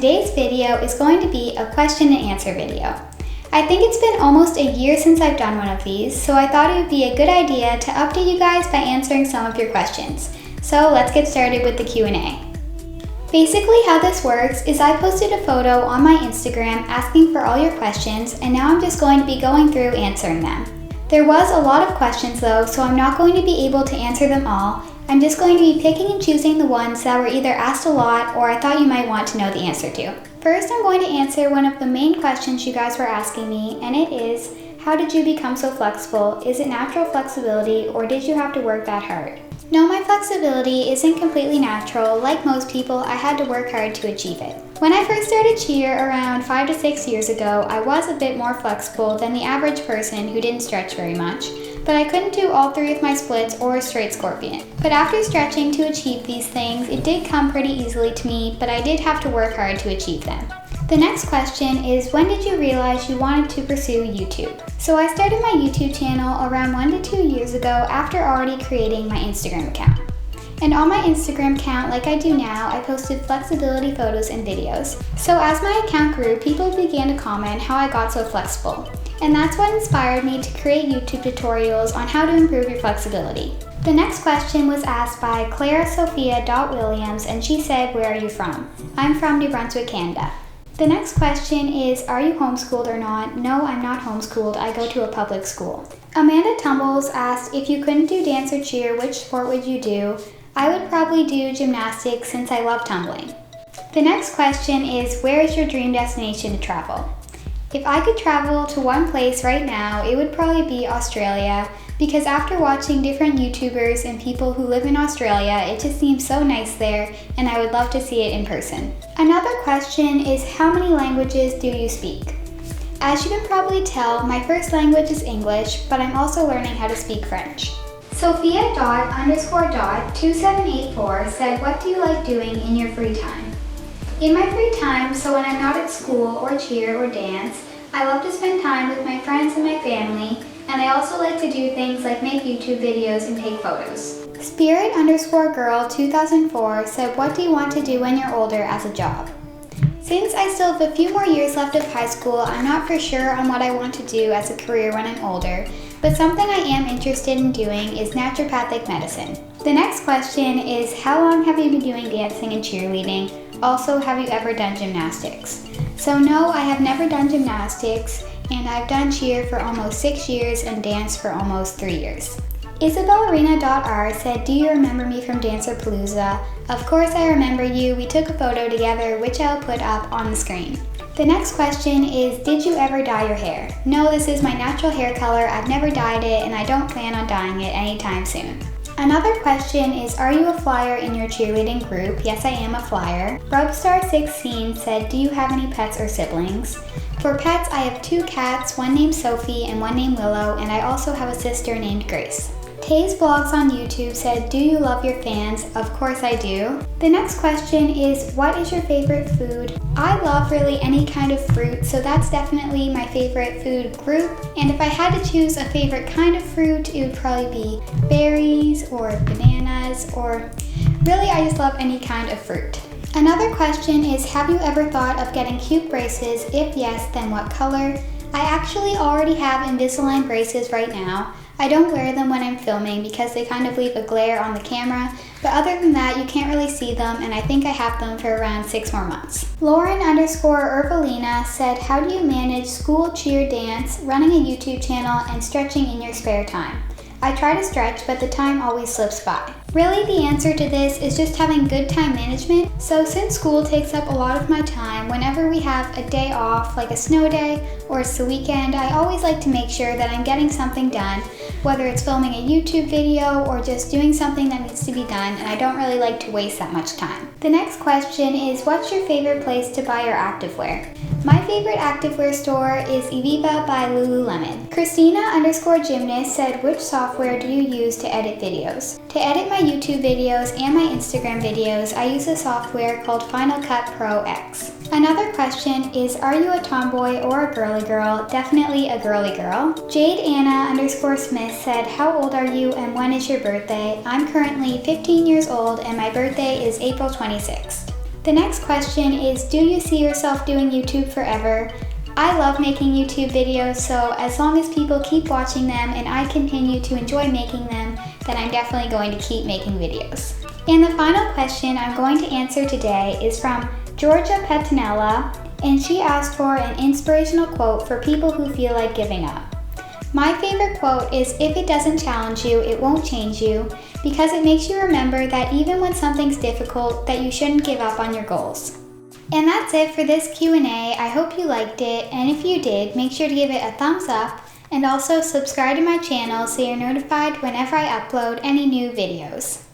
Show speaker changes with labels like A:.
A: today's video is going to be a question and answer video. I think it's been almost a year since I've done one of these, so I thought it would be a good idea to update you guys by answering some of your questions. So let's get started with the Q&A. Basically how this works is I posted a photo on my Instagram asking for all your questions, and now I'm just going to be going through answering them. There was a lot of questions though, so I'm not going to be able to answer them all. I'm just going to be picking and choosing the ones that were either asked a lot or I thought you might want to know the answer to. First, I'm going to answer one of the main questions you guys were asking me, and it is, how did you become so flexible? Is it natural flexibility or did you have to work that hard? No, my flexibility isn't completely natural. Like most people, I had to work hard to achieve it. When I first started cheer around 5 to 6 years ago, I was a bit more flexible than the average person who didn't stretch very much, but I couldn't do all 3 of my splits or a straight scorpion. But after stretching to achieve these things, it did come pretty easily to me, but I did have to work hard to achieve them. The next question is, when did you realize you wanted to pursue YouTube? So I started my YouTube channel around 1 to 2 years ago after already creating my Instagram account. And on my Instagram account, like I do now, I posted flexibility photos and videos. So as my account grew, people began to comment how I got so flexible. And that's what inspired me to create YouTube tutorials on how to improve your flexibility. The next question was asked by ClaraSophia.Williams, and she said, where are you from? I'm from New Brunswick, Canada. The next question is, are you homeschooled or not? No, I'm not homeschooled. I go to a public school. Amanda Tumbles asked, if you couldn't do dance or cheer, which sport would you do? I would probably do gymnastics since I love tumbling. The next question is, where is your dream destination to travel? If I could travel to one place right now, it would probably be Australia, because after watching different YouTubers and people who live in Australia, it just seems so nice there, and I would love to see it in person. Another question is, how many languages do you speak? As you can probably tell, my first language is English, but I'm also learning how to speak French. Sophia._.2784 said, what do you like doing in your free time? In my free time, so when I'm not at school or cheer or dance, I love to spend time with my friends and my family, and I also like to do things like make YouTube videos and take photos. Spirit_girl2004 said, what do you want to do when you're older as a job? Since I still have a few more years left of high school, I'm not for sure on what I want to do as a career when I'm older, but something I am interested in doing is naturopathic medicine. The next question is, how long have you been doing dancing and cheerleading? Also, have you ever done gymnastics? So no, I have never done gymnastics, and I've done cheer for almost 6 years and dance for almost 3 years. Isabellarena.R said, do you remember me from Dancerpalooza? Of course I remember you. We took a photo together, which I'll put up on the screen. The next question is, did you ever dye your hair? No, this is my natural hair color. I've never dyed it, and I don't plan on dyeing it anytime soon. Another question is, are you a flyer in your cheerleading group? Yes, I am a flyer. Rubstar16 said, do you have any pets or siblings? For pets, I have 2 cats, one named Sophie and one named Willow, and I also have a sister named Grace. Taze Vlogs on YouTube said, do you love your fans? Of course I do. The next question is, what is your favorite food? I love really any kind of fruit, so that's definitely my favorite food group. And if I had to choose a favorite kind of fruit, it would probably be berries or bananas, or really I just love any kind of fruit. Another question is, have you ever thought of getting cute braces? If yes, then what color? I actually already have Invisalign braces right now. I don't wear them when I'm filming because they kind of leave a glare on the camera, but other than that, you can't really see them, and I think I have them for around 6 more months. Lauren_Ervelina said, how do you manage school, cheer, dance, running a YouTube channel, and stretching in your spare time? I try to stretch, but the time always slips by. Really, the answer to this is just having good time management. So since school takes up a lot of my time, whenever we have a day off, like a snow day or it's the weekend, I always like to make sure that I'm getting something done, whether it's filming a YouTube video or just doing something that needs to be done, and I don't really like to waste that much time. The next question is, what's your favorite place to buy your activewear? My favorite activewear store is Eviva by Lululemon. Christina_gymnast said, which software do you use to edit videos? To edit my YouTube videos and my Instagram videos, I use a software called Final Cut Pro X. Another question is, are you a tomboy or a girly girl? Definitely a girly girl. Jade Anna_Smith said, how old are you and when is your birthday? I'm currently 15 years old and my birthday is April 26th. The next question is, do you see yourself doing YouTube forever? I love making YouTube videos, so as long as people keep watching them and I continue to enjoy making them, then I'm definitely going to keep making videos. And the final question I'm going to answer today is from Georgia Petinella, and she asked for an inspirational quote for people who feel like giving up. My favorite quote is, "If it doesn't challenge you, it won't change you," because it makes you remember that even when something's difficult, that you shouldn't give up on your goals. And that's it for this Q&A. I hope you liked it, and if you did, make sure to give it a thumbs up and also subscribe to my channel so you're notified whenever I upload any new videos.